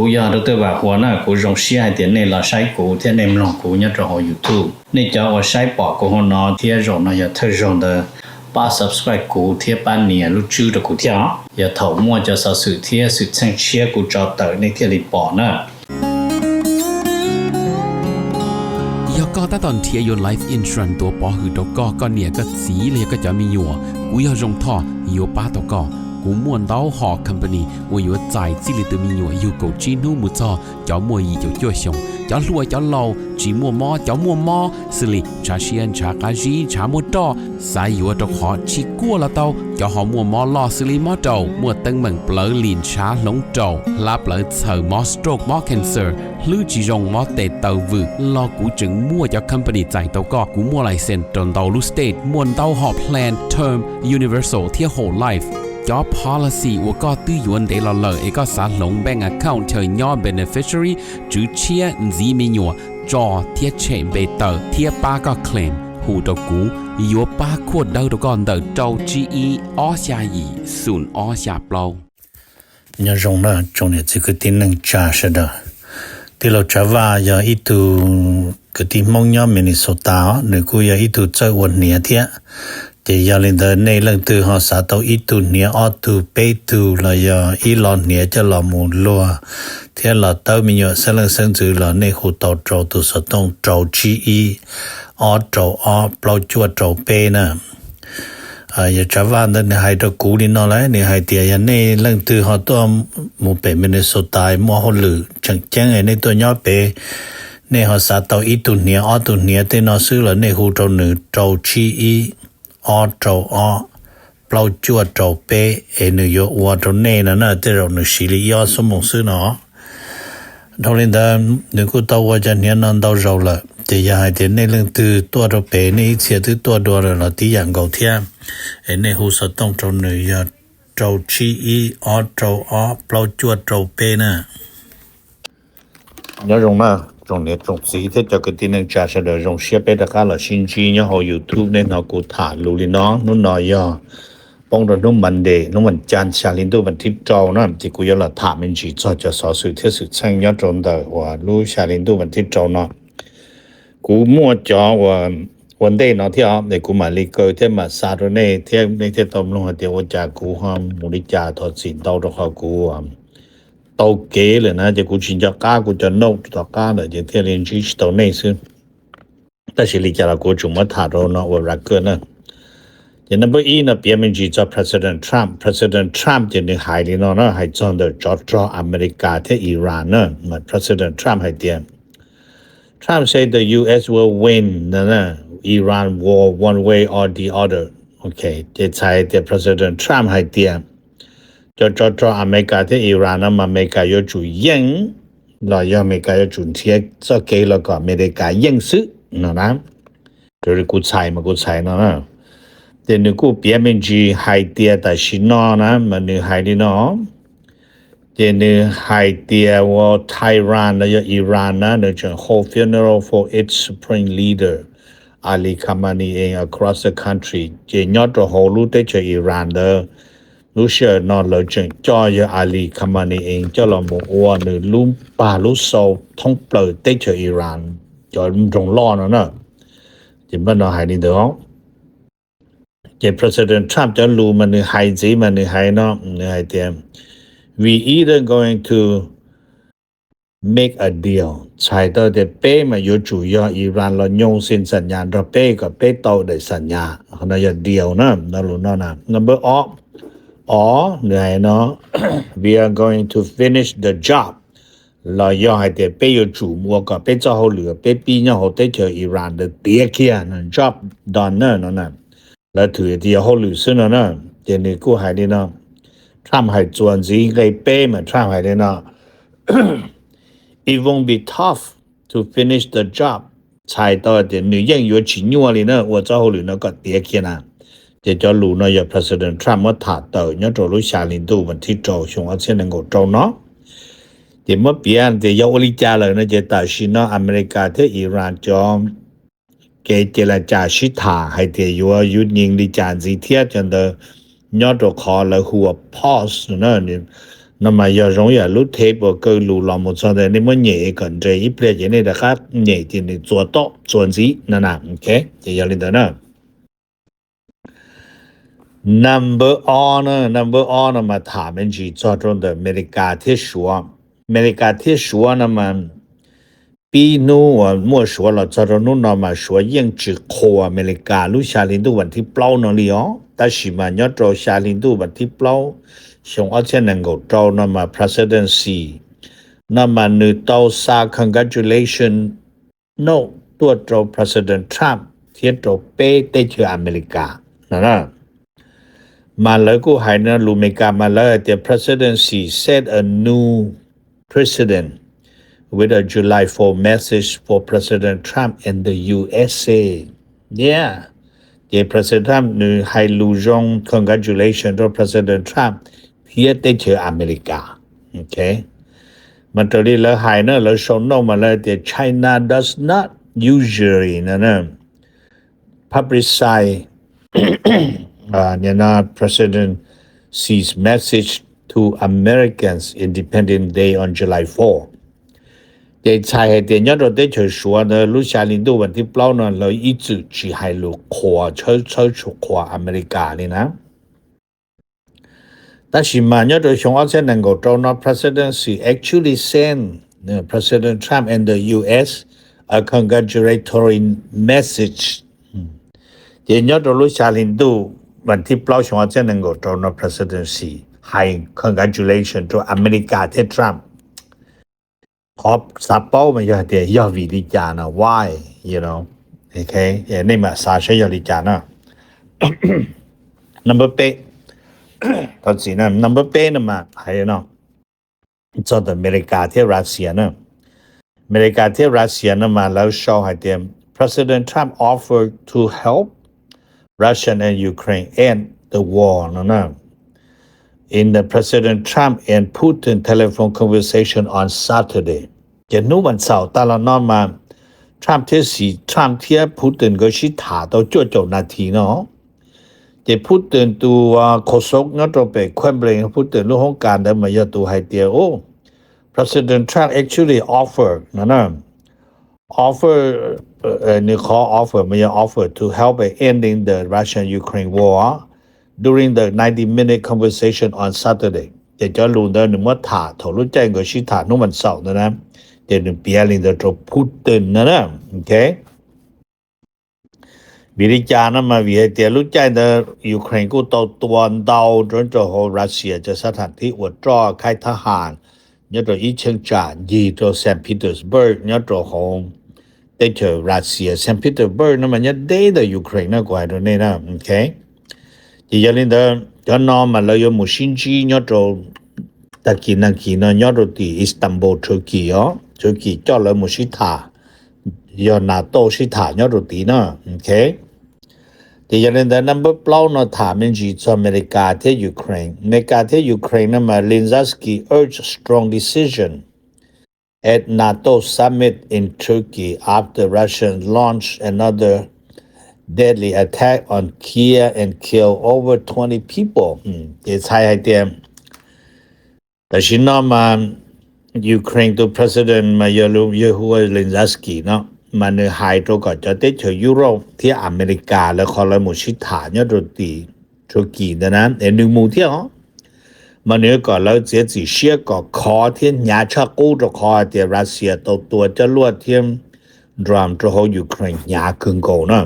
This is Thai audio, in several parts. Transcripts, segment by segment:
กูยาดรว่าหัวหน้ากูจงเสียเตียนในละใช้กูเทียในมลองกูเนี่ยจะหอ YouTube นี่จะว่าใช้ปอกกูหอนอเทียจงนะอย่าเธอจง的ป้า subscribe กูเทียปันเนี่ยรู้ชื่อ的กูเทียอย่าเฒ่ามั่วจะสะสื่อเทียสุดแสงเชียกูจอเตอในเทียลิปอนะก็ตอนเทียยน Life Insurance ตัวปอหือตกก็เนี่ยก็สีเลยก็จะมีอยู่กูอยากจงท่ออยู่ป้าตกกูม่วนเต้าหอ company ว่าอยู่ใจจิลิตมีอยู่กูจีนูมุจอจ้ามัวยีจ้าจ้วชงจ้าลัวจ้าเหลาจีมัวมอจ้ามัวมอสิลิชาเชียนชากาจีชามัวตอสายอยู่ตกหอชิกัวละเต้าจ้าหอมัวมอลอสิลิมอเต้ามัวตึงเหมือนเปลือลินชาหลงเต้าลาเปลือเสือมอสโตรกมอ cancer ลือจีจงมอเตเต้าวืลอกูจึงมัวจ้า company ใจเต้าก็กูมัวไลเซนตนเต้าลูสเตทมัวเต้าหอ plan term universal เที่ย whole life job policy ว่าก็ตื้อยวนเดลเลอเอกสารลงแบงก์ account เธอย่อ beneficiary จื้อเชียจีมีหยัวจอเทียเชมเบเตอร์เทียป้าก็เคลมหูตกูยัวป้าขวดเดาตก่อนเดาเจ้า GE ออชายีศูนย์ออชาเปล่าเนี่ยจงนะจงเนี่ยคือที่นึงจ่าเสดที่เราจะว่าอย่าอีตูคือที่มองย่อมินิโซตาหรือกูอย่าอีตูเจ้าวันเนี่ยเทียจะยาลินเดในเรื่องตัวหาสาตัวอีตูเนี่ยออตูเปตูละยาอีหลอนเนี่ยจะหลอมูลัวเทียหลอเต้ามีอยู่เสลังเซิงจือหลอในหูเต้าโจตัวสตงโจจีอีออโจออเปล่าจวดโจเปนะอย่าจะว่าในไฮตะกูนี่นอเลยในไฮเตียในเรื่องตัวหาตัวหมู่เป็นมินโซตายมัวหลือจังแจ้งในตัวย่อเปในหาสาตัวอีตูเนี่ยออตูเนี่ยเตนอซื้อละในหูโจหนึ่งโจจีอีออโจออเปล่าจวดโจเปเนยวัวโจเน่นะเตเราหนึ่งสิริยอสมองซื้อเนาะทอลินดาหนึ่งกูตัวว่าจะเนี่ยนั่นตัวเราละจะยาให้เดนในเรื่องตัวโจเปในเสียตัวตัวเราที่อย่างเก่าเทียในหูสต้องโจเนยโจชีอีออโจออเปล่าจวดโจเปนะเนี่ยตรงน่ะตรงนี้ตรงสีที่จะกินนึงจะเสด็จตรงเสียไปตะการละชินจีเนี่ยเขา YouTube เนี่ยเรากูถ่ายรู้เลยเนาะนู่นน้อยย่อป้องนุ่มมันเดย์นุ่มมันจันชาลินดูมันทิพย์เจ้านะที่กูอยากละถ่ายมันจีจะสอสื่อที่สุดช่างยอดตรงเดว่ารู้ชาลินดูมันทิพย์เจ้าเนาะกูมั่วจ่อว่าวันเดย์เนาะที่ในกูมาลีเกอร์ที่มาซาโดเน่ที่ในที่ตอมลงเดียวจากกูห้ามมูลิจาทอดสินเต้าตัวเขากูตอเกเลยนะจะกูชินจะก้ากูจะโนตอก้าเลยจะเที่ยเรียนชีสตอเนซึ่งแต่สิลิจาละกูจุมาถาโรนะว่ารักเกินนะจะนับอีนะเปียมินจีจะ President Trump จะในหายลีนะหายจอนเดอร์จอร์อเมริกาที่อิหร่านนะมา President Trump หายเตียม Trump said the US will win นะIran war one way or the other okay จะใช้แต่ President Trump หายเตียมจออเมริกาที่อิหร่านนะมาอเมริกาอยู่จุยิงแล้วอเมริกาอยู่จุนเทียจะเกลแล้วก็อเมริกายิงซึนะ就是กูใช้มากูใช้นะแต่นึกกูเปียมินจีไฮเตียแต่ชินอนะมันนึกไฮดีเนาะแต่นึกไฮเตียว่าไทยรันแล้วอิหร่านนะนึกจะ hold funeral for its supreme leader Ali Khamenei across the country จะยอดตัวโฮลูเตจะอิหร่านเด้อรู้เชื่อนอนเลยจึงจ่อยอาลีคามานีเองเจ้าเราหมู่วัวหรือลุ่มป่าลุ่มโซท่องเปลือยเตจอิหร่านจอยตรงล้อนะจิบันเราหายนี่เด้อเจ้า President Trump จะรู้มันหายจีมันหายเนาะหายเต็ม we either going to make a deal ใช่ตัวเด็เป้มาอยู่จุยอิหร่านเราโยงสินสัญญาณเราเป้กับเป้โตได้สัญญาเขาน่าจะเดียวนะนั่นรู้นะ number all or we are going to finish the job เรา要ให้เป้อยู่จุมัวก็เป้เจ้าเขาเหลือเป้ปีเนี่ยเขาได้เจออิหร่าน的เตียเคียน job done นะแล้วถือที่เขาเหลือซึ่งนะเดี๋ยวนี้กูให้ดีนะทำให้จวนสิให้เป้มาทำให้ดีนะ it won't be tough to finish the job ใช่ตัวเดี๋ยวนี้ยังอยู่ชิ้นยัวเลยนะว่าเจ้าเขาเหลือนะก็เตียเคียนจะจะรู้นะอย่า President Trump ว่าถาเตอร์เนี่ยตัวรู้ชาลินดูมันที่โจชงอาเซียนงโจเนาะเดี๋ยวเมื่อปีอันเดียวยลิจาเลยนะจะตัดสินอเมริกาที่อิหร่านจอมเกเจรจาชิตาให้เดียวยุดยิงลิจานสิเทียจนเดยอดตัวคอเลยหัวพอสนะเนี่ย那么要容易路贴不够路老木做的你们也跟着一边人的哈也的你做到做事那 OK 就要领导呢 number on 呢嘛他们去做中的美利加铁说那么比努我莫说了做中那么说应只科美利加路下领导问题包那里哦但是嘛要做下领导问题包想而且能够找那么 presidency 那么你到啥 congratulation no ตัวจบ president Trump ที่จบไปได้ที่อเมริกานะมาเลยกูให้นะลูเมกามาเลย the presidency set a new precedent with a July 4 message for President Trump and the USA yeah the president Trump นี่ให้ลูจง congratulation to President Trump ที่ได้ที่อเมริกา okay มันตอนนี้แล้วให้นะแล้วส่งนอกมาเลย the China does not usually นะ publicize President Xi's message to Americans Independence Day on July 4แต่ใช่แต่ยอดได้เฉย说呢路下领导问题包呢เรา一直去ให้ลูกขวาขวาอเมริกานี่นะ但是嘛ยอด想要才能够找到 presidency actually send President Trump and the US a congratulatory message แต่ยอด路下领导问题包想要才能够找到 presidency high congratulation to America to Trumpขอบสับเป้ามันจะเดียวิริจานะ why you know okay นี่มาสาใช้ยริจานะ number 8ตอนสินะ number 8นะมาให้เนาะจอดอเมริกาที่รัสเซียนะอเมริกาที่รัสเซียนะมาแล้วชอบให้เดีย President Trump offered to help Russia and Ukraine end the war นะin the President Trump and Putin telephone conversation on Saturday จะนู้วันเสาร์ตลอดนอนมา Trump ที่Trump ที่ Putin ก็ชิถาตัวจ่อนาทีเนาะจะ Putin ตัวโฆษกเนาะตัวไปควบเร่ง Putin รู้ของการได้มายตัวให้เดียว President Trump actually offered นะ offer นี่ขอ offer ไม่ใช่ offer to help ending the Russian-Ukraine war during the 90-minute conversation on Saturday จะรู้ได้หนึ่งว่าถาถรู้ใจก็ชิถานุ่มวันเสาร์นะจะหนึ่งเปียลินเดอร์พูดตินนะโอเควิริจานะมาวิเหตุรู้ใจเดอยูเครนกูตัวดาวจนจะโหรัสเซียจะสถานที่อวดจ่อค่ายทหารเนี่ยตัวอีเชิงจานยีตัวเซนต์ปีเตอร์สเบิร์กเนี่ยตัวของได้เจอรัสเซียเซนต์ปีเตอร์สเบิร์กนั่นมันเนี่ยได้เดอยูเครนนะกว่าตัวนี้นะโอเคที่ยาลินเดอจะนอนมาแล้วยมุชินจีเนี่ยตัวตะกี้นั่งกินเนี่ยตัวที่อิสตันบูลตุรกีจ่อแล้วมุชิตายอนาโตชิตาเนี่ยตัวที่นะโอเคที่ยาลินเดอนัมเบอร์เปล่าเนี่ยถามมันจีจากอเมริกาที่ยูเครนนั่นมาลินซัสกี้ urged strong decision at NATO summit in Turkey after Russia launched another deadly attack on Kiev and killed over 20 people ที่ใช้ให้เตรียมแต่ชินมายูเครนตัว president มาเยฮูวาเลนซัสกี้เนาะมันหายตัวก็จะได้เจอยุโรปที่อเมริกาแล้วคอลมุชิถาเนี่ยตัวตีตุรกีนะหนึ่งหมู่ที่มันเนี่ยก็แล้วเสียสิเชียก็ขอที่ญาชากูจะขอที่รัสเซียตัวจะลวดเทียมดรามตัวยูเครนญาคึงโกเนาะ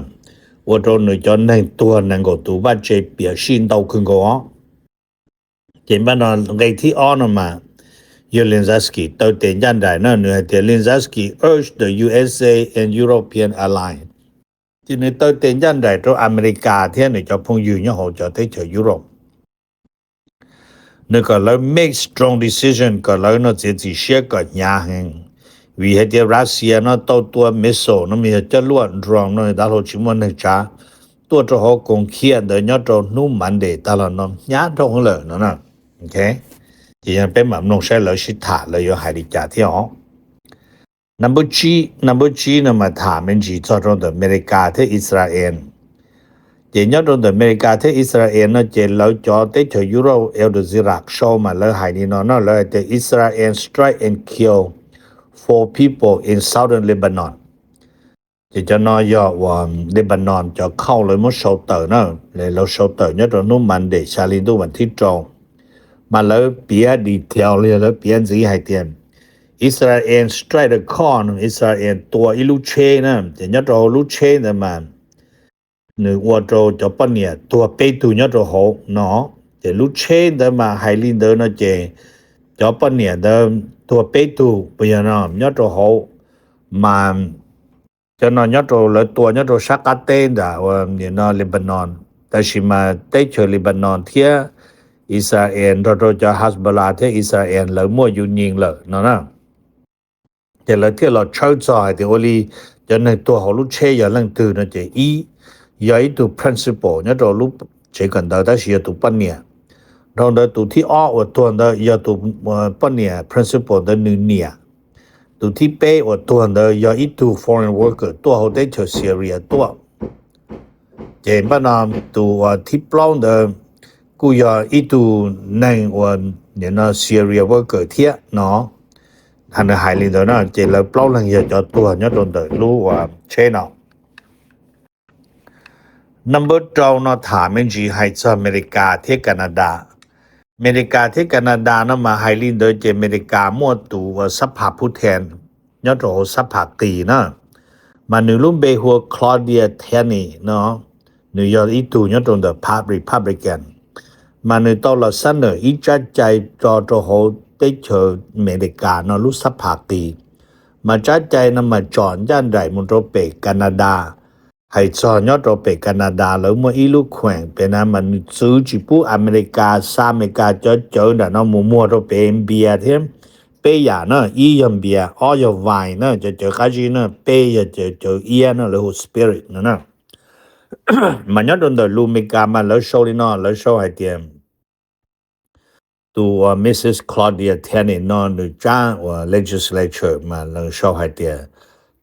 ว่าตัวหนึ่งจนในตัวนั่งก็ตัวว่าเจ็บเปียชินเตาคึงโกเห็นบ้านเราไงที่อ้อนมาZelensky ตัวเต็นยันได้นะเนื้อที่ Zelensky urged the USA and European alliance ที่นี่ตัวเต็นยันได้ตัวอเมริกาที่นี่จะพงอยู่เนี่ยเขาจะได้เจอยุโรปนี่ก็แล้ว make strong decision ก็แล้วเนาะจะเชื่อก็ยากเองวิเหตุรัสเซียเนาะตัวมิสไซล์เนาะมีจะล้วนรองเนาะดาโลชิมอนเนี่ยจ้าตัวจะเขาคงเขียนเดี๋ยวเนี่ยตัวนุ่มมันเดตลอดเนาะยากตรงเลยเนาะโอเคที่ยังเป็นแบบนงใช้เลยชิถาเลยอยู่หายดิจ่าที่อ๋อ number G นะมาถามมันจีจอดรถอเมริกาที่อิสราเอล เจญอดอเมริกาที่อิสราเอลเจแล้วจอเตเถยุโรเอลดซิรักโชมาแล้วหายนี่นอนแล้วแต่ Israel strike and kill 4 people in southern Lebanon จะนอยอว่าเลบานอนจะเข้าเลยมอเชลเตอร์นะเลยเราเชลเตอร์เนี่ยตอนนู้นมันเดชาลินดูวันที่จองมาแล้วเปียดีเทลเลยแล้วเปียสีให้เตียนอิสราเอลสไตรค์เดอะคอนอิสราเอลตัวอิลูเชนะจะเนี่ยเราลูเชนะมันนึกว่าเราจะปะเนี่ยตัวเปตุเนี่ยเราหกเนาะจะลูเชนะมาไฮลินเดอร์นะเจจะปะเนี่ยเดิมตัวเปตุปยานอมเนี่ยเราหกมาจะนอนยอดโรแล้วตัวยอดโรชักกะเต้นด่าว่าเนี่ยนอนเลบานอนแต่ชิมาเตเชอเลบานอนเทียอิสราเอลเราจะฮัสบลาเทียอิสราเอลแล้วมั่วอยู่ยิงเลยเนาะนะแต่ละเที่ยเราเช่าจ่ายแต่โอลีจะในตัวของลูกเชยอย่างนั้นตื่นนะเจอีย่อยตัว principle เนี่ยเรารู้เจกันได้แต่เสียตัวปัญญาเราได้ตัวที่อ้อว่าตัวได้ยาตัวปัญญา principle ได้หนึ่งเนี่ยตัวที่เป้ว่าตัวได้ยาอีตัว foreign worker ตัวเขาได้เจอซีเรียตัวเจนบ้านเราตัวที่ปล้องได้กูยาอีตัวนั่งว่าเนี่ยนะซีเรีย worker เทียเนาะอันนั้นหายเลยนะเจนแล้วปล้องหลังยาจอตัวเนี่ยโดนได้รู้ว่าเช่นเอาnumber 2นะถามมันจีให้จากอเมริกาที่แคนาดาอเมริกาที่แคนาดานะมาไฮลินโดยเจอเมริกามั่วตัวสภาผู้แทนยอดโหสภาตีนะมาหนึ่งรุ่มเบหัวคลอเดียเทนีเนาะหนึ่งยอดอีตัวยอดตรงเดอะพาร์ตรีพับลิกันมาหนึ่งตอนเราเสนออีจัดใจจอโหได้เจออเมริกาเนาะรู้สภาตีมาจัดใจนะมาจอนย่านใดมุนโรเปกแคนาดาให้จอนยอดโรเปกแคนาดาแล้วเมื่ออีลูกแขวงเป็นนะมันซื้อจิปูอเมริกาซาอเมริกาเจอนะเนาะมัวโรเปเอ็มเบียเทียมเปยาเนาะอียมเบียออยไวน์เนาะจะเจอคาจีเนาะเปยจะเอียเนาะแล้วสปิริตเนาะมันยอดโดนลูเมกามาแล้วโชว์นี่เนาะแล้วโชว์ให้เตียมตัว Mrs. Claudia Tenney เนาะหรือจ้างว่า legislature มาแล้วโชว์ให้เตีย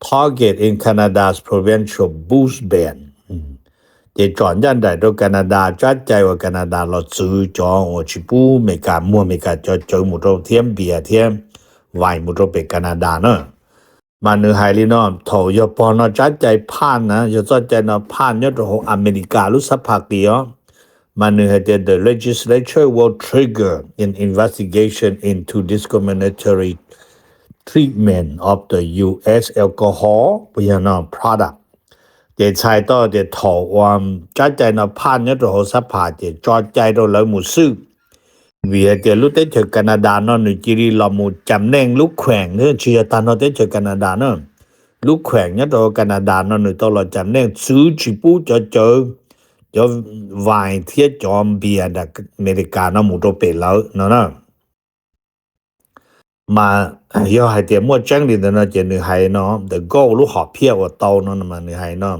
target in Canada's provincial boost ban เจจอนยันได้โดยแคนาดาจัดใจว่าแคนาดาเราซื้อจองว่าชิปูเมกามัวเมกาเจอหมุดเทียมเบียเทียมไวหมุดเป็นแคนาดาเนาะมาเนื้อไฮลินอมโถยปอนจัดใจผ่านนะยจัดใจนะผ่านยอดของอเมริกาลุสภาเกียวมาเนื้อthe legislature will trigger an investigation into discriminatory treatment of the U.S. alcohol product เจชายต่อเจถอความจัดใจนะผ่านเนี่ยตัวสภาเจจอดใจตัวแล้วหมู่ซึกเวียเจรู้ได้เจอแคนาดาเนาะหรือจิริลอมูจำแนงลูกแขวงเนี่ยเชียตาเนาะได้เจอแคนาดาเนาะลูกแขวงเนี่ยตัวแคนาดาเนาะหรือตัวเราจำแนงซื้อจิปูจะไวน์เทียจอมเบียร์ดักอเมริกาเนาะหมู่ตัวเป็นแล้วเนาะมา要ให้เตรียมมั่วจังลินนะเจนึให้เนาะ the goal รู้หอบเพียว่าเตาเนาะมานึให้เนาะ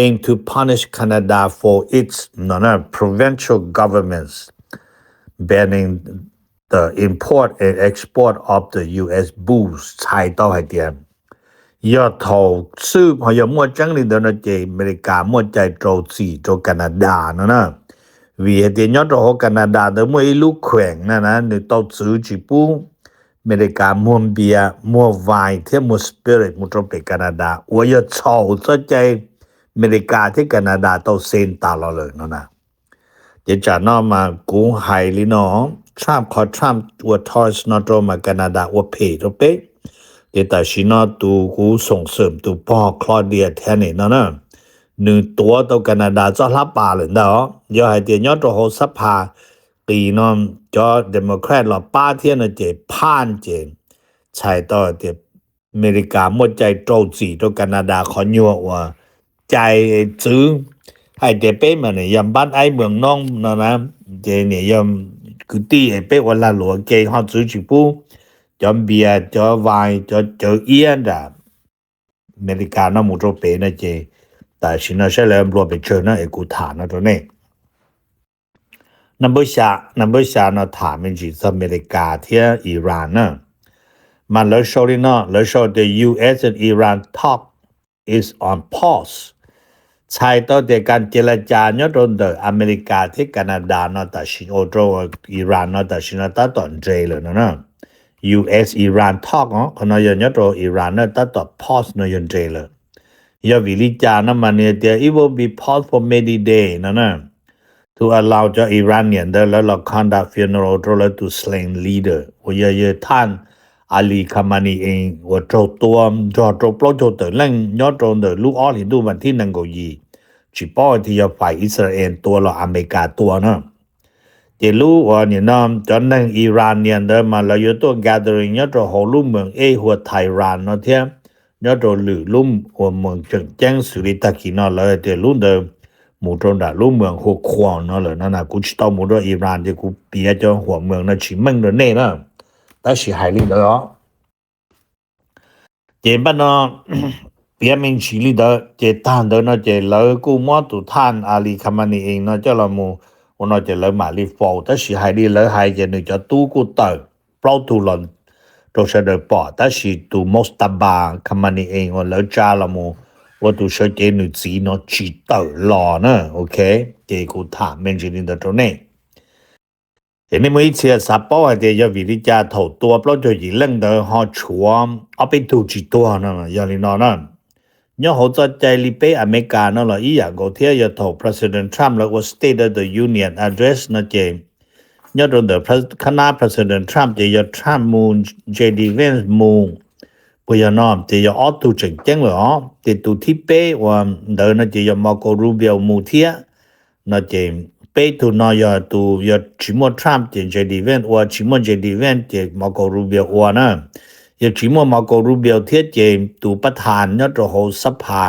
aim to punish Canada for its provincial governments banning the import and export of the US booze ใช้ต่อให้เตรียมยอดทอซื้อพอยมั่วจังลินนะเจอเมริกามั่วใจโตสีโตแคนาดาเนาะวีเตียยอดโหแคนาดาเดมั่วอีลูกแขวงนะนึตอซื้อจิปูอเมริกามัวเบียมัวไวน์เทียมัวสปิริตมุตรเปแคนาดาว่าอย่าเช่าสนใจอเมริกาที่แคนาดาต้องเซ็นตาเราเลยเนาะนะเดี๋ยวจะนอมากูไฮลิเนาะทรัมป์ขอทรัมป์ว่าทอสนอตมาแคนาดาว่าเพย์ตัวเป๊ะเดี๋ยวแต่ชินอตูกูส่งเสริมตัวพ่อคลอเดียแทนนี่เนาะนะหนึ่งตัวตัวแคนาดาจะรับปาเลยเนาะอย่าให้เดี๋ยวยอดตัวโหสภาปีน้อมจอเดโมแครตเราป้าเทียนเจผ่านเจใช่ต่อเจอเมริกาหมดใจโตจีตัวแคนาดาขอยัวว่าใจซื้อให้เจเป้มาเนี่ยยำบ้านไอ้เมืองน้องนะเจเนี่ยยำคือตีไอ้เป้วันละหลวงเกยฮอดซื้อจิปูจอมเบียจอไวน์จอเอียนดาอเมริกาน้ำมุโรเปนะเจแต่ชินะใช่แล้วรวมไปเชิญนะเอกูฐานนะตัวนี้number 3นะถามมันจีอเมริกาเที่ยอิหร่านนะมันแล้วโชว์the US and Iran talk is on pause ใช้ต่อแต่การเจรจาเนาะตอนเดอเมริกาที่แคนาดาเนาะแต่ชิโอโตอิหร่านเนาะแต่ชินาตาตอนเจเลยเนาะ US Iran talk เนาะคนเนาะตออิหร่านเนาะตาตอ pause เนาะยันเจเลยยาวิลิจานะมันเนี่ย it will be pause for many day เนาะto allow the Iranian the la conduct funeral to slain leader ว่าอย่าท่านอาลีคามานีเองว่าโจตัวจอโจปลอโจเตอร์ลั่งยอดตรงเดอลูกอ้อหินดูมันที่นังโกยีจิป้อที่จะฝ่ายอิสราเอลตัวละอเมริกาตัวเนาะเจรู้ว่าเนี่ยน้ำจนนั่งอิหร่านเนี่ยเดินมาแล้วอยู่ตัว gathering ยอดตรงหัวลุ่มเมืองหัวไทยรานเนาะเทียยอดตรงหรือลุ่มหัวเมืองจังแจ้งสุริตะกีเนาะเลยเจรู้เดิมหมู่ตรงดาลุ่มเมืองหัวควงเนาะเลยนั่นน่ะกูจะต้องหมู่ตรงอิหร่านที่กูเปียจนหัวเมืองน่ะชิมึงเด้อเน่เนาะแต่สิหายลิเด้อเจบันเนาะเปียมิงชิลิเด้อเจตานเด้อเนาะเจเลยกูมอตุท่านอาลีคามานีเองเนาะเจ้าละมูว่าเนาะเจเลยมาลีฟอลแต่สิหายลิเลยหายเจนึจะตู้กูเตอเปล่าตุลอนโตเสดปอแต่สิตูมอสตาบาคามานีเองว่าเลยจ้าละมูว่าตูเสเจนึจีเนาะจิเตอรอเนาะโอเคเจกูถามมิงชิลิเด้อตรงนี้เห็นไหมอีเสียสับป้อเดียวิริจาถอตัวเพราะจะยิงเล่นเดอฮอชัวเอาไปถูกจิตัวนั่นอย่างนี้นั่นเนี่ยเขาจะใจลิเปอเมริกานั่นแหละอีอย่างก็เที่ยวถอ President Trump แล้วว่า State of the Union Address นั่นเจเนี่ยตรงเดอคณะ President Trump จะยอ Trump มูน JD Vance มูนพยานอมจะยอออตุจังจังเลยอ๋อจะตุที่เป้ว่าเดอนั่นจะยอมาโกรูเบียมูเทียนั่นเจไปตุนอยตุยชิมอทรัมป์เจดีเวนว่าชิมอเจดีเวนเจมาโกรูเบียว่านะยชิมอมาโกรูเบียเทียเจตุประธานยตโหสภา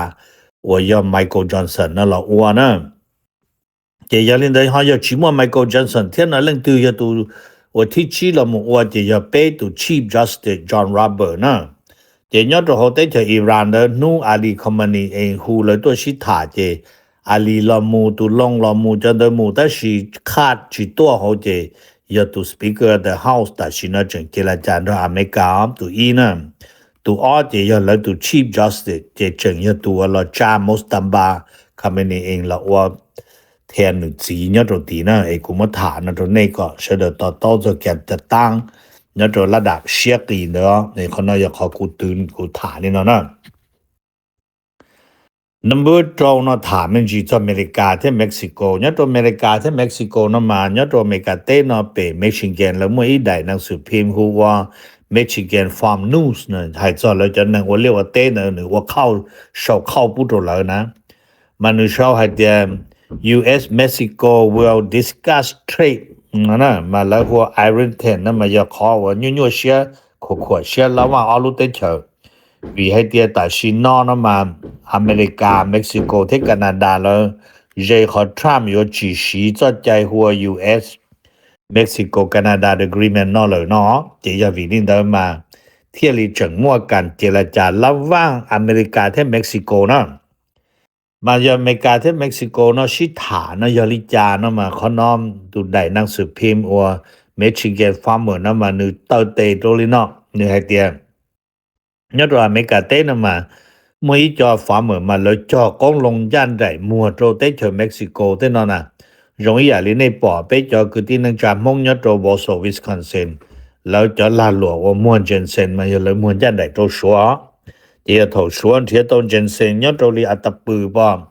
ว่ายไมเคิลจอห์นสันนั่นละว่านะเจยลินได้ฮะยชิมอไมเคิลจอห์นสันเทียนั่นเรื่องตุยตุว่าที่ชีละมัวเจยไปตุ Chief Justice John Roberts นะเจยตโหได้จากอิหร่านเดนูอาลีคอมมานีเองฮูเลยตัวชิถาเจอาลีลอมูตุลงลอมูจันเดมูแต่สิคาดจิตัวเขาเจยตุ Speaker of the House แต่สินะจังเจรจาอเมริกาตุอีนะตุอ้อเจยแล้วตุ Chief Justice เจจังยตุละจามอสตัมบาคาเมนีเองละว่าแทนหนึ่งสีเนี่ยตัวตีนะไอ้กุมฐานนะตัวนี้ก็เสด็จต่อจะแกจะตั้งเนี่ยตัวระดับเชียกีเนาะในคนน่ะอยากขอกูตื่นกูถามนี่เนาะnumber 2เนาะถามมันจีจากอเมริกาที่เม็กซิโกเนี่ยตัวอเมริกาที่เม็กซิโกเนาะมาเนี่ยตัวอเมริกาเต้เนาะไปเม็กซิกันแล้วเมื่ออีได้หนังสือพิมพ์ฮูว่า Mexican Farm News เนี่ยให้จอแล้วจะนั่งว่าเรียกว่าเต้เนาะหรือว่าเข้าปุ๊บแล้วนะมันชอบให้เดีย US Mexico will discuss trade นะมาแล้วว่า Iron 10นะมาอยากขอว่ายั่วเชียขวเชียแล้วว่าเอาลูกเต้เฉยvì hay tia tại China nó mà America, Mexico thế Canada là dây họ Trump có chỉ sĩ cho chạy hùa US, Mexico, Canada agreement nó là nó chỉ là vì nên đó mà thiết lý chẳng mua cảnh chỉ là trả lắm vang America thế Mexico nó mà giờ America thế Mexico nó sĩ thả nó giờ lý trả nó mà khó nôm tụ đại năng sự phim hoặc Mexican farmer nó mà nữ tao tê đô lý nó nữ hay tia nhớ rồi mấy cả tế nó mà mấy cho farmer mà lỡ cho con lông gian đại mùa trâu tế cho Mexico thế nó nè giống như là này bỏ bé cho cứ tin năng trả mong nhớ trâu bó sổ Wisconsin lỡ cho là lụa và mua Jensen mà giờ lỡ mua gian đại trâu xóa thì thầu xóa thì tao Jensen nhớ trâu li à tập bự bỏ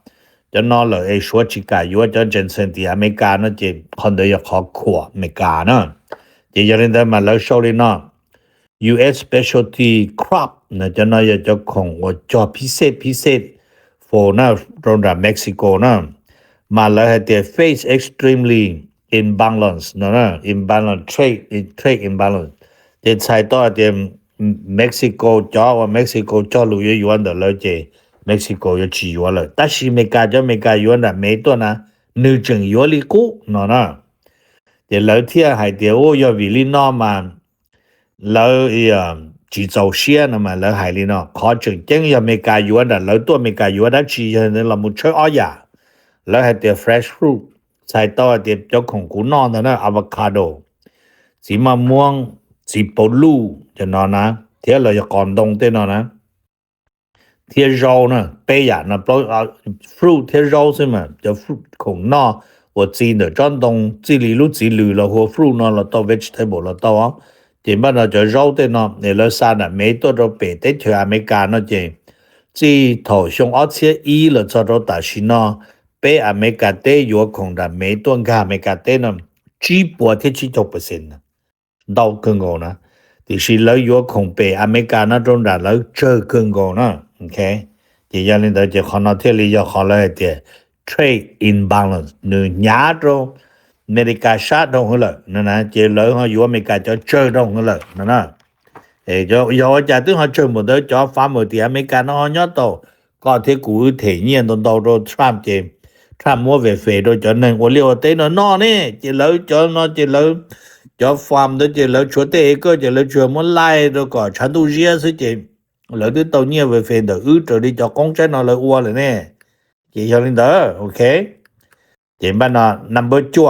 cho nó lỡ ấy xóa chỉ cả yếu cho Jensen thì America nó chỉ còn đời khó khổ America nó thì giờ nên mà lỡ sâu đi nó US specialty crop นะจะน่าจะของว่าจอพิเศษ for นะตรงจากเม็กซิโกนะมาแล้วให้ they face extremely imbalance นะ imbalance trade imbalance จะใช้ต่อเดี๋ยวเม็กซิโกจอว่าเม็กซิโกจอลุยยวนเดี๋ยวเลยเจเม็กซิโกจะจียวนเลยแต่สิเมกายวนน่ะไม่ตัวนะนึกจึงยวนลิกูนะเดี๋ยวเลยที่ให้เดี๋ยวอย่าวิลินอมาแล้วchỉ dầu xe mà lỡ hại li nó khó chừng chân ya me ca yuan da lỡ tua me ca yuan da chỉ nên là một chơi ó ya lỡ hay tiệp fresh fruit sai to tiệp cho khổng cú non đó nó avocado chỉ mà muông chỉ bolu cho nó na thế là còn đông thế nó na 贴肉呢北亚呢包fruit 贴肉是嘛就 fruit 孔那我知的转动这里路这里了或 fruit 呢了到 vegetable 了到啊点办呢就肉的呢你了山呢没多少北的去阿美加呢这头上2,100了做到大是呢北阿美加的有空的没多个阿美加的呢基本贴7%呢到更高呢就是了有空北阿美加那种的了这更高呢 OK ဒီရလင်းတော့ခဏထဲလေးရခလာတဲ့ trade imbalance နညာတော့အမေရိကရှာတော့ဟလနကျေလောဟယူအမေရိကကြောချေတော့ဟလနကြောရောကြတဲ့ဟာချမတော့ကြော farmer ဒီအမေရိကနော်ညတော့ก็ที่กูเถียนตอนๆ Trump เจ Trump มัวเวเฟโดจน我了เตนนอนี่จิแล้วจนจิแล้วจฟาร์ม的จิแล้วชัวเตก็จิแล้วชัวมันไล่แล้วก็ฉันดูเรียสิจิแล้วที่ตอนนี้เวเฟเดจะได้จะกงใจนอเลยอ้วนเลยเนี่ยจิยอลินเดอโอเคจิบ้านนอ number จั่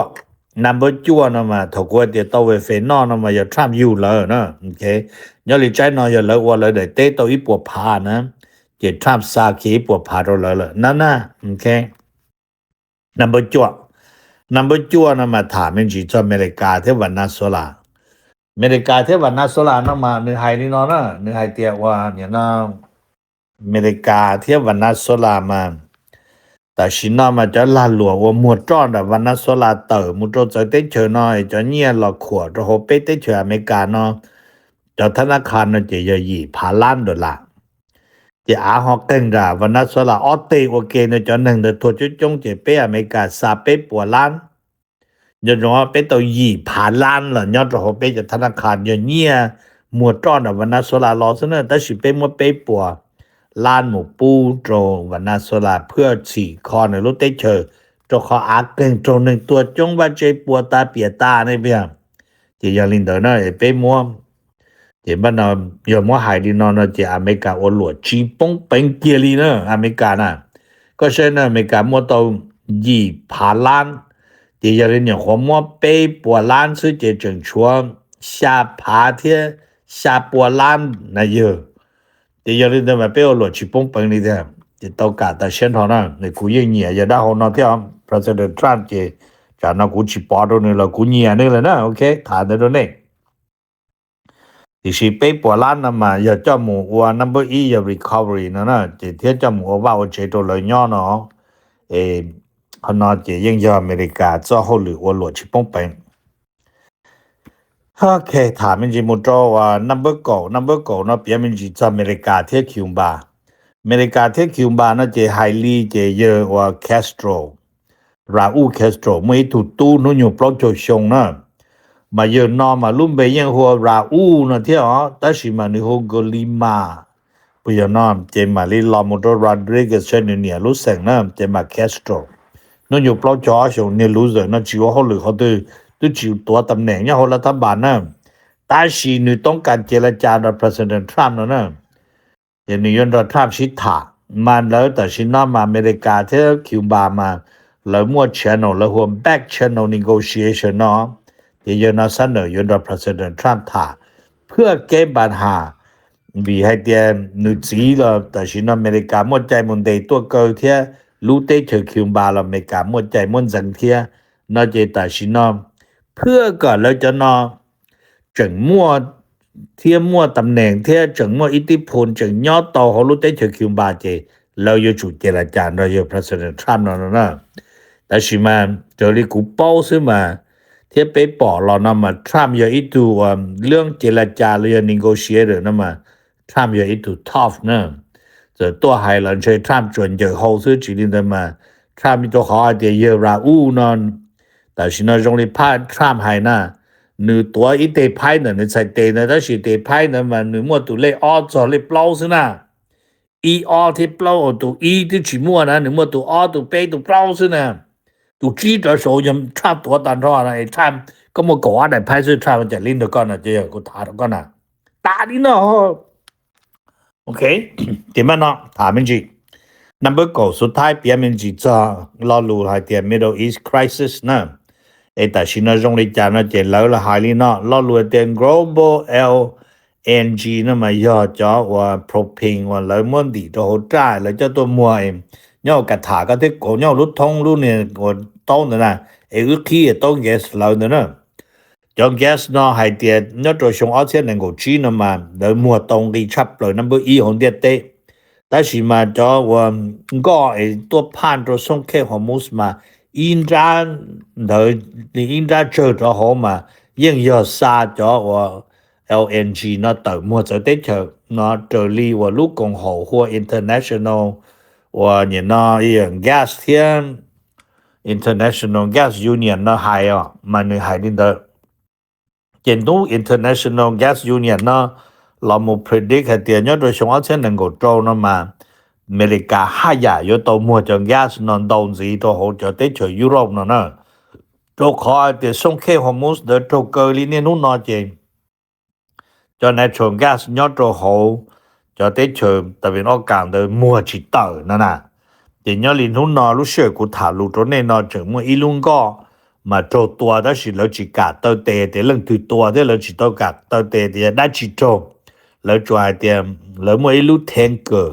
วนะมาถกว่าเดี๋ยวตัวเวเฟนอนะมาอย่า Trump อยู่เลยนะโอเคยอลิใจนออย่าเลยอ้วนเลยเดี๋ยวเตตัวอีปวดพานะจะทำสาขีปวดพาเราเลยนั่นนะโอเค number จั่วนะมาถามมันจีจะอเมริกาที่วันนาโซลาอเมริกาที่วันนาโซลานะมาในไทยนี่เนาะนะในไทยเตียว่าเนี่ยนะอเมริกาที่วันนาโซลามาแต่ชินะมาจะลาหลวว่าหมดจ้อนแต่วันนาโซลาเต๋อมุดจะได้เจอน้อยจะเนี่ยหลอกขวดจะโหเป๊ะได้เจออเมริกาเนาะจะธนาคารน่ะจะยี่$1,000,000จะอาฮอกเต็งดาวันนั้นสละออเตโอเคเนี่ยจอหนึ่งเดทัวจุจงจะเป้อเมริกาซาเป้ปัวล้านยอดว่าเป้ตัว$2,000,000ล่ะยอดว่าเป้จะธนาคารเนี่ยหมวดจ้อนวันนั้นสละรอซะเนอะแต่สิเป้มัวเป้ปัวล้านหมู่ปูโตวันนั้นสละเพื่อ4คอในรถเตเชอเจ้าขออาเก่งตรงหนึ่งตัวจงว่าใจปัวตาเปียตาในเปียจะยาลินเดอร์เนอะเป้มัวเดี๋ยวมันยอมว่าหายดีนอนจะอเมริกาอหลวดชีปงเป็นเกียรีเนอะอเมริกาน่ะก็ใช่นะอเมริกามัวตัว$2,000,000เดี๋ยวเรียนอย่างหัวมัวเป้ปัวล้านซื้อจะจึงชัวชาพาเทียชาปัวล้านนะเยอะเดี๋ยวเรียนมาเป้อหลวดชีปงเป็นนี่เถอะจะต้องการแต่เช่นเท่านั้นในกูยังเหนียจะได้หัวนอที่President Trump จะน่ากูชีปอดนี่ละกูเหนียนี่เลยนะโอเคถามได้ตรงนี้ที่สิเป้ปัวล้านนะมาอย่าจำหมู่ว่า number อย่า recovery นะจะเทียจำหมู่ว่าเจตัวเลยย่อเนาะขนาดจะยังยออเมริกาจะหรือว่าหลวดชิปงเป็นโอเคถามมันจีมุดว่า number เนาะเปียมันจีจะอเมริกาเทียคิวบาอเมริกาเทียคิวบานะจะไฮลีจะเยอะว่าแคสโตรราอูแคสโตรไม่ถูกตู้นู่นอยู่ปลอกโจชงนะมาเยอะนอมาลุ่มไปยังหัวราอูนะเที่ยวแต่สิมาในหัวกลิมาปุยนอมเจมาลีลอมโดรดริเกสเชนเนี่ยรู้สึกนะเจมาแคสโตรนั่นอยู่ปลอกจอชงเนี่ยรู้สึกนะจิวเขาหรือเขาตัวจิวตัวตำแหน่งเนี่ยเขารัฐบาลนะแต่สินี่ต้องการเจรจากับ President Trump นะอย่างนี้ยันทรัมป์ชิดถามันแล้วแต่สินอมาอเมริกาเที่ยวคิวบามาแล้วมั่ว channel แล้วหัว back channel negotiation เนาะที่ยนาเสนอยัน President Trump ถาเพื่อแก้ปัญหาวิให้เดียนุจีแล้วแต่สินอเมริกามั่วใจมันได้ตัวเกิดเที่ยรู้เตเจอคิวบาแล้วอเมริกามั่วใจมั่วสังเทียน่าจะแต่สินอเพื่อก่อนแล้วจะนอจังมั่วเทียมั่วตำแหน่งเทียจังมั่วอิทธิพลจังยอดต่อเขารู้เตเจอคิวบาเจเราอยู่จุดเจรจาเราอยู่ President Trump นะแต่สิมาเจอริกูเป้าซึ่งมาเทียไปปอเรานะมาทรัมป์อย่าอีตัวเรื่องเจรจาเรื่อง negotiate นะมาทรัมป์อย่าอีตัว tough นะจะตัวไฮลันใช้ทรัมป์จนเจอเขาซื้อจีนนะมาทรัมป์มีตัวเขาอาจจะเยอะราอูนอนแต่สินะตรงนี้พาทรัมป์ไฮนะหนึ่งตัวอีเตไพ่เนี่ยในใส่เตนะแต่สิเตไพ่เนี่ยมันหนึ่งมั่วตัวเล่ออจอเล่เปล่าซินะอีออที่เปล่าตัวอีที่ฉีมั่วนะหนึ่งมั่วตัวออตัวเป้ตัวเปล่าซินะตัวจี的时候ยัง差ตัวตันรอนะไอ้ท่านก็มาก่อได้ไพ่ซื้อท่านมันจะลิ้นตัวก่อนนะเจ้ากูถามก่อนนะตาดิเนาะโอเคเดี๋ยวมันเนาะถามมันจี number 9สุดท้ายเปียมันจีจะรอรู้ให้เตีย Middle East crisis นะไอ้แต่ชินะจงลิจานะเจแล้วละหายลีเนาะรอรู้เตีย global NG 那么要叫我 propane 我来么地都好炸了叫ตัวมัวnhauกะถาก็ที่กูnhauรถท่องรุ่นเนี่ยกูต้นนะอึกขี้ต้นแก๊สเราเนี่ยtrong gas nó hay tiền nó rồi xuống ở trên này của chi nó mà đợi mùa đông đi chắp rồi number 1 hồn điện tệ但是嘛就我个多判着送客和木嘛应该的你应该做着好嘛应要杀着我 LNG 那等么就得着那这里我陆共好或 international 我你那样 gas 天 international gas union 那还啊มัน还你的见到 international gas union 那เรา冇 predict 係點樣對上一千能夠做那嘛อเมริกา5อย่าง有到มัวจัง gas นอนตรงสีตัว好จะได้ช่วยยุโรปนั่นนะตัวขอเดี๋ยวส่งแค่ฮอร์โมนเดี๋ยวตัวเกลีเนี่ยนู้นนอจริงจะในช่วง gas ยอดตัว好จะได้ช่วยตะวันออกกลางเดี๋ยวมัวจิตเตอร์นั่นน่ะเดี๋ยวนี้นู้นนอรู้เชื่อกูถามรู้ตัวเนี่ยนอถึงมัวอีลุงก็mà trâu tua đó làเราchỉ cả tao tệ để lần từ tua đó là chỉ tao cả tao tệ để đã chỉ trâuเราจ่ายtiềnเราไม่รู้แทงเกิด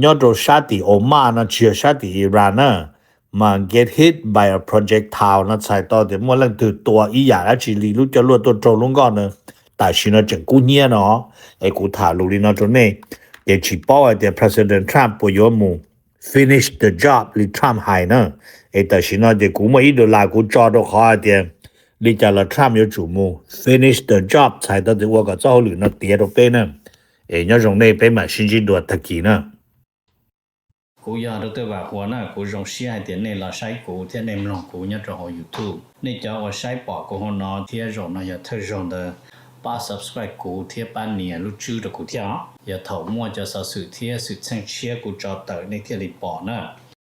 ยอดชาติโอมานนะเชื่อชาติอิหร่านนะมา get hit by a projectile นะใช่ต่อเดี๋ยวเมื่อlần từ tuaอีอย่างแล้วchỉรู้จะรู้ตัวโจลงก่อนนะแต่ชินะจังกูเนี่ยเนาะไอ้กูถามรู้ดีนะตรงนี้เดี๋ยวchỉบอกเดี๋ยว President Trump ปยมู finish the job หรือ Trump หายนะ但是呢，这古么一路拉古找到好一点，你叫了 Trump 有主目 ，finish the job 才到的我个早率呢跌到背呢，要用那背嘛星期多特技呢。กูอยากรู้ตัวว่าหัวหน้ากูรงเสียเดี๋ยวนี้เราใช้กูที่ในมลองกูเนี่ยจะหอ YouTube นี่จะว่าใช้ปอกกูหัวนอที่รงนะอย่าเธอรงเดอป้า subscribe กูที่ป้าเนี่ยรู้ชื่อ的กูที่อย่าเถ่ามั่วจะสื่อที่สื่อเชียร์กูจอเตอในที่รีปอนะ